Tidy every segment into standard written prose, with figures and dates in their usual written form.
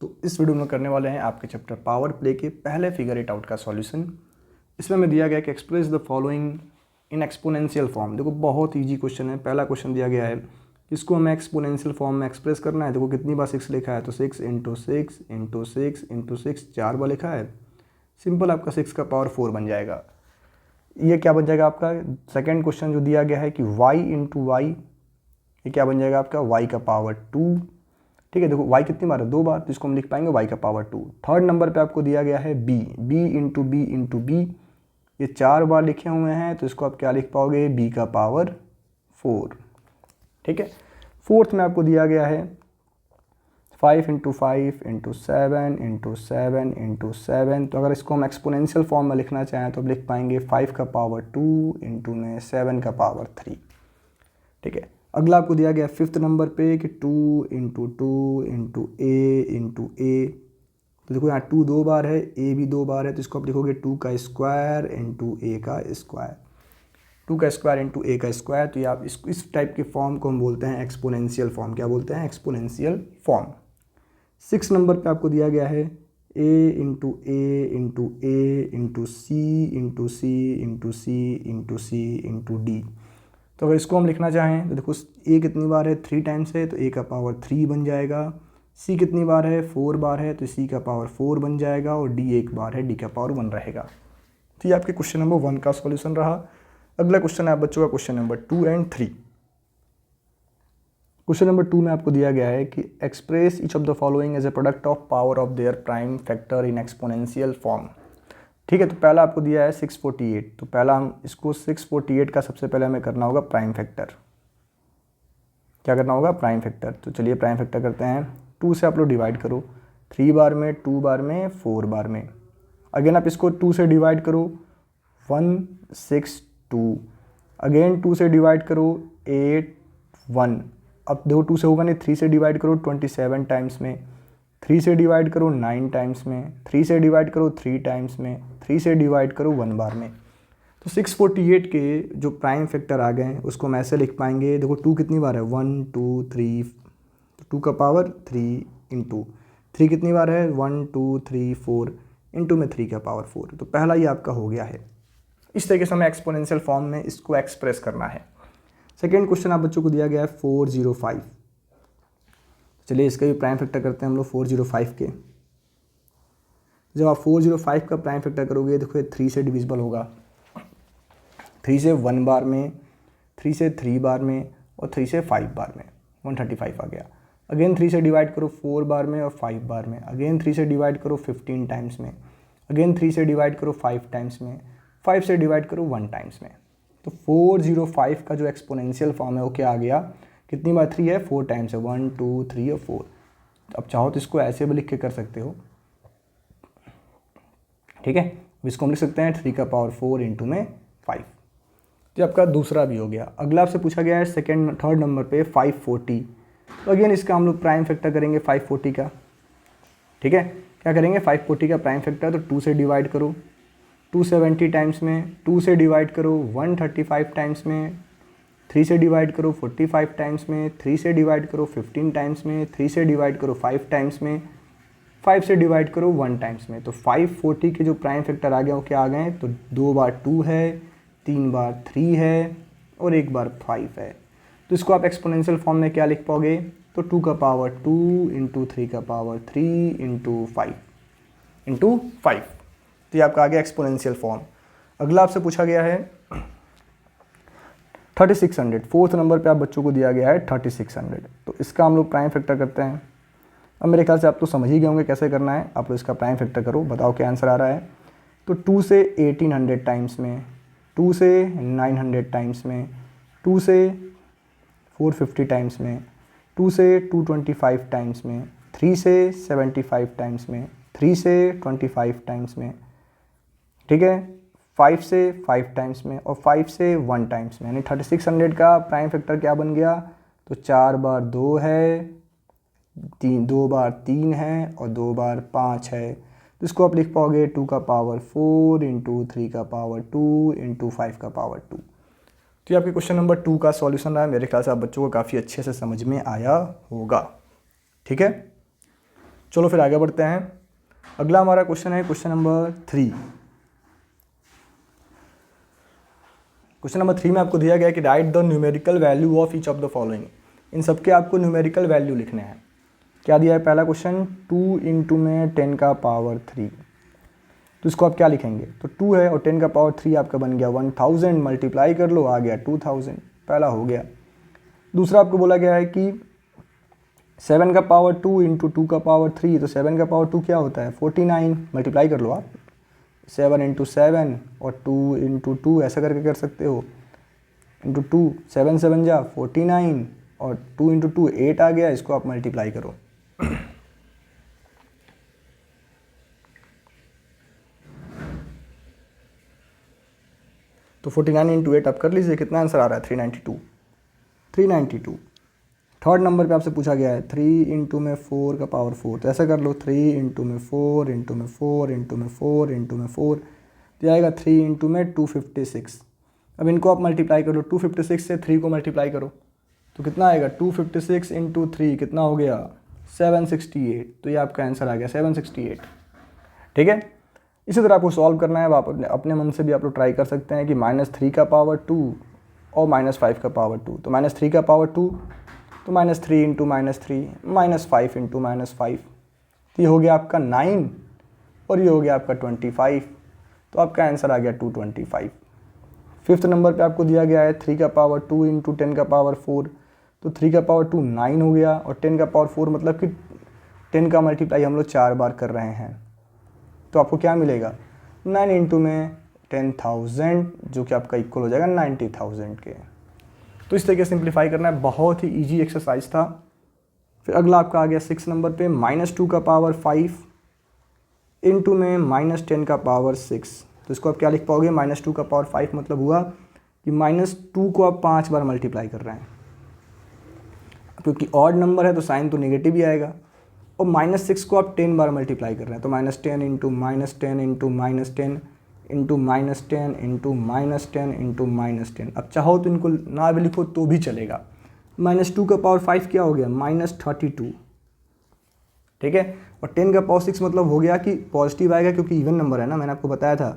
तो इस वीडियो में करने वाले हैं आपके चैप्टर पावर प्ले के पहले फिगर इट आउट का सॉल्यूशन। इसमें हमें दिया गया है कि express the following in exponential form. देखो बहुत इजी क्वेश्चन है। पहला क्वेश्चन दिया गया है, इसको हमें एक्सपोनेंशियल फॉर्म में एक्सप्रेस करना है। देखो कितनी बार 6 लिखा है, तो 6 इंटू 6 इंटू 6 इंटू 6 4 बार लिखा है। सिंपल आपका 6 का पावर 4 बन जाएगा। ये क्या बन जाएगा आपका सेकेंड क्वेश्चन जो दिया गया है कि y इंटू वाई, ये क्या बन जाएगा आपका y का पावर 2। ठीक है, देखो y कितनी बार है, 2 बार, तो इसको हम लिख पाएंगे y का पावर 2। थर्ड नंबर पे आपको दिया गया है b into B into B, ये 4 बार लिखे हुए हैं, तो इसको आप क्या लिख पाओगे, b का पावर 4। ठीक है, फोर्थ में आपको दिया गया है 5 इंटू 5 इंटू 7 इंटू 7 इंटू 7, तो अगर इसको हम एक्सपोनेंशियल फॉर्म में लिखना चाहें तो आप लिख पाएंगे 5 का पावर 2 इंटू में 7 का पावर 3। ठीक है, अगला आपको दिया गया फिफ्थ नंबर पे कि 2 इंटू 2 इंटू ए इंटू ए, तो देखो यहाँ 2 2 बार है, ए भी 2 बार है, तो इसको आप लिखोगे 2 का स्क्वायर इंटू ए का स्क्वायर, 2 का स्क्वायर इंटू ए का स्क्वायर। तो ये आप इस टाइप के फॉर्म को हम बोलते हैं एक्सपोनेंशियल फॉर्म। क्या बोलते हैं, एक्सपोनेंशियल फॉर्म। 6 नंबर पे आपको दिया गया है ए इंटू ए इंटू ए इंटू सी इंटू सी इंटू सी इंटू सी इंटू डी, तो अगर इसको हम लिखना चाहें तो देखो ए कितनी बार है, 3 टाइम्स है, तो ए का पावर 3 बन जाएगा। सी कितनी बार है, 4 बार है, तो सी का पावर 4 बन जाएगा, और डी 1 बार है, डी का पावर 1 रहेगा। तो ये आपके क्वेश्चन नंबर 1 का सॉल्यूशन रहा। अगला क्वेश्चन है आप बच्चों का question number 2 and 3। Question number 2 में आपको दिया गया है कि express each of the following as a product of power of their prime factor in exponential form. ठीक है, तो पहला आपको दिया है 648, तो पहला हम इसको 648 का सबसे पहले हमें करना होगा प्राइम फैक्टर। क्या करना होगा, प्राइम फैक्टर। तो चलिए प्राइम फैक्टर करते हैं। 2 से आप लोग डिवाइड करो, 3 बार में, 2 बार में, 4 बार में। अगेन आप इसको 2 से डिवाइड करो, 162। अगेन 2 से डिवाइड करो, 8 1। अब देखो 2 से होगा नहीं, 3 से डिवाइड करो 27 टाइम्स में, 3 से डिवाइड करो 9 टाइम्स में, 3 से डिवाइड करो 3 टाइम्स में, 3 से डिवाइड करो 1 बार में। तो 648 के जो प्राइम फैक्टर आ गए हैं उसको हम ऐसे लिख पाएंगे। देखो 2 कितनी बार है, 1 2 3, तो 2 का पावर 3 इंटू 3 कितनी बार है, 1 2 3 4 इंटू में 3 का पावर 4। तो पहला ये आपका हो गया है। इस तरीके से हमें एक्सपोनेंशियल फॉर्म में इसको एक्सप्रेस करना है। सेकेंड क्वेश्चन आप बच्चों को दिया गया है 405। चलिए इसका भी प्राइम फैक्टर करते हैं हम लोग 405 के। जब आप 405 का प्राइम फैक्टर करोगे, देखो ये 3 से डिविजिबल होगा, 3 से 1 बार में, 3 से 3 बार में, और 3 से 5 बार में, 135 आ गया। अगेन 3 से डिवाइड करो 4 बार में और 5 बार में। अगेन 3 से डिवाइड करो 15 टाइम्स में। अगेन 3 से डिवाइड करो 5 टाइम्स में। 5 से डिवाइड करो 1 टाइम्स में। तो 405 का जो एक्सपोनेंशियल फॉर्म है वो क्या आ गया, कितनी बार 3 है, 4 टाइम्स है, 1 2 3 और 4। अब चाहो तो इसको ऐसे भी लिख के कर सकते हो। ठीक है, इसको हम लिख सकते हैं 3 का पावर 4 इंटू में 5। तो आपका दूसरा भी हो गया। अगला आपसे पूछा गया है थर्ड नंबर पे 540। तो अगेन इसका हम लोग प्राइम फैक्टर करेंगे 540 का। ठीक है, क्या करेंगे, 540 का प्राइम फैक्टर, तो 2 से डिवाइड करो 270 टाइम्स में, 2 से डिवाइड करो 135 टाइम्स में, 3 से डिवाइड करो 45 टाइम्स में, 3 से डिवाइड करो 15 टाइम्स में, 3 से डिवाइड करो 5 टाइम्स में, 5 से डिवाइड करो 1 टाइम्स में। तो 540 के जो प्राइम फैक्टर आ गए वो क्या आ गए, तो 2 बार 2 है, 3 बार 3 है, और 1 बार 5 है। तो इसको आप एक्सपोनेंशियल फॉर्म में क्या लिख पाओगे, तो 2 का पावर 2 इंटू 3 का पावर 3 इंटू 5 इंटू 5। तो ये आपका आ गया एक्सपोनेंशियल फॉर्म। अगला आपसे पूछा गया है 3600। फोर्थ नंबर पे आप बच्चों को दिया गया है 3600। तो इसका हम लोग प्राइम फैक्टर करते हैं। अब मेरे ख्याल से आप तो समझ ही गए होंगे कैसे करना है। आप लोग इसका प्राइम फैक्टर करो, बताओ क्या आंसर आ रहा है। तो 2 से 1800 टाइम्स में, 2 से 900 टाइम्स में, 2 से 450 टाइम्स में, 2 से 225 टाइम्स में, 3 से 75 टाइम्स में, 3 से 25 टाइम्स में। ठीक है, 5 से 5 टाइम्स में, और 5 से 1 टाइम्स में। यानी 3600 का प्राइम फैक्टर क्या बन गया, तो 4 बार 2 है, 2 बार 3 है, और 2 बार 5 है। तो इसको आप लिख पाओगे 2 का पावर 4 इंटू 3 का पावर 2 इंटू 5 का पावर 2। तो ये आपके क्वेश्चन नंबर 2 का सॉल्यूशन रहा है। मेरे ख्याल से आप बच्चों को काफ़ी अच्छे से समझ में आया होगा। ठीक है, चलो फिर आगे बढ़ते हैं। अगला हमारा क्वेश्चन है क्वेश्चन नंबर 3। क्वेश्चन नंबर 3 में आपको दिया गया है कि write the numerical value of each of the following. इन सबके आपको न्यूमेरिकल वैल्यू लिखने हैं। क्या दिया है पहला क्वेश्चन, 2 इंटू में 10 का पावर 3, तो इसको आप क्या लिखेंगे, तो 2 है और 10 का पावर 3 आपका बन गया 1000, मल्टीप्लाई कर लो आ गया 2000, पहला हो गया। दूसरा आपको बोला गया है कि 7 का पावर 2 इंटू 2 का पावर 3, तो 7 का पावर 2 क्या होता है 49, मल्टीप्लाई कर लो आप, 7 इंटू 7 और 2 इंटू 2 ऐसा करके कर सकते हो, इंटू 2, 7 7 जा 49 और 2 इंटू 2 8 आ गया, इसको आप मल्टीप्लाई करो। तो 49 इंटू 8 आप कर लीजिए, कितना आंसर आ रहा है 392। थर्ड नंबर पे आपसे पूछा गया है 3 इंटू में 4 का पावर 4, तो ऐसा कर लो 3 इंटू में 4 इंटू में 4 इंटू में 4 इंटू में 4, तो आएगा 3 इंटू में 256। अब इनको आप मल्टीप्लाई करो, 256 से 3 को मल्टीप्लाई करो तो कितना आएगा 256 इंटू 3 कितना हो गया 768, तो ये आपका आंसर आ गया 768। ठीक है, इसी तरह आपको सॉल्व करना है। अब आप अपने मन से भी आप लोग ट्राई कर सकते हैं कि -3 का पावर 2 और -5 का पावर 2, तो -3 का पावर 2 तो -3 इंटू -3 -5 इंटू -5, तो ये हो गया आपका 9 और ये हो गया आपका 25, तो आपका आंसर आ गया 225। फिफ्थ नंबर पे आपको दिया गया है 3 का पावर 2 इंटू 10 का पावर 4, तो 3 का पावर 2 9 हो गया और 10 का पावर 4 मतलब कि 10 का मल्टीप्लाई हम लोग 4 बार कर रहे हैं, तो आपको क्या मिलेगा 9 इंटू में 10,000 जो कि आपका इक्वल हो जाएगा 90,000 के। तो इस तरीके से सिंप्लीफाई करना है, बहुत ही इजी एक्सरसाइज था। फिर अगला आपका आ गया 6 नंबर पे -2 का पावर 5 इंटू में -10 का पावर 6, तो इसको आप क्या लिख पाओगे -2 का पावर 5 मतलब हुआ कि -2 को आप 5 बार मल्टीप्लाई कर रहे हैं, क्योंकि ऑड नंबर है तो साइन तो नेगेटिव ही आएगा, और -6 को आप 10 बार मल्टीप्लाई कर रहे हैं, तो -10 into -10 into -10 into -10 into -10 into -10। अब चाहो तो इनको ना भी लिखो तो भी चलेगा। -2 का पावर 5 क्या हो गया -32, ठीक है, और 10 का पावर 6 मतलब हो गया कि पॉजिटिव आएगा, क्योंकि इवन नंबर है ना, मैंने आपको बताया था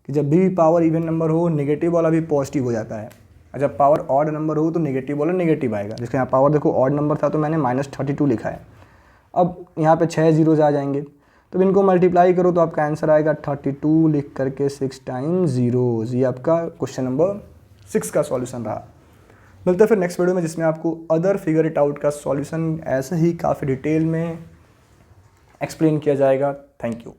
कि जब भी पावर इवन नंबर हो नेगेटिव वाला भी पॉजिटिव हो जाता है, और जब पावर ऑड नंबर हो तो नेगेटिव वाला नेगेटिव आएगा। जिसके यहाँ पावर देखो ऑड नंबर था तो मैंने -32 लिखा है। अब यहाँ पे 6 जीरोज आ जाएंगे, तो इनको मल्टीप्लाई करो तो आपका आंसर आएगा 32 लिख करके 6 टाइम्स जीरोज। ये आपका क्वेश्चन नंबर 6 का सॉल्यूशन रहा। मिलते हैं फिर नेक्स्ट वीडियो में, जिसमें आपको अदर फिगर इट आउट का सॉल्यूशन ऐसे ही काफ़ी डिटेल में एक्सप्लेन किया जाएगा। Thank you.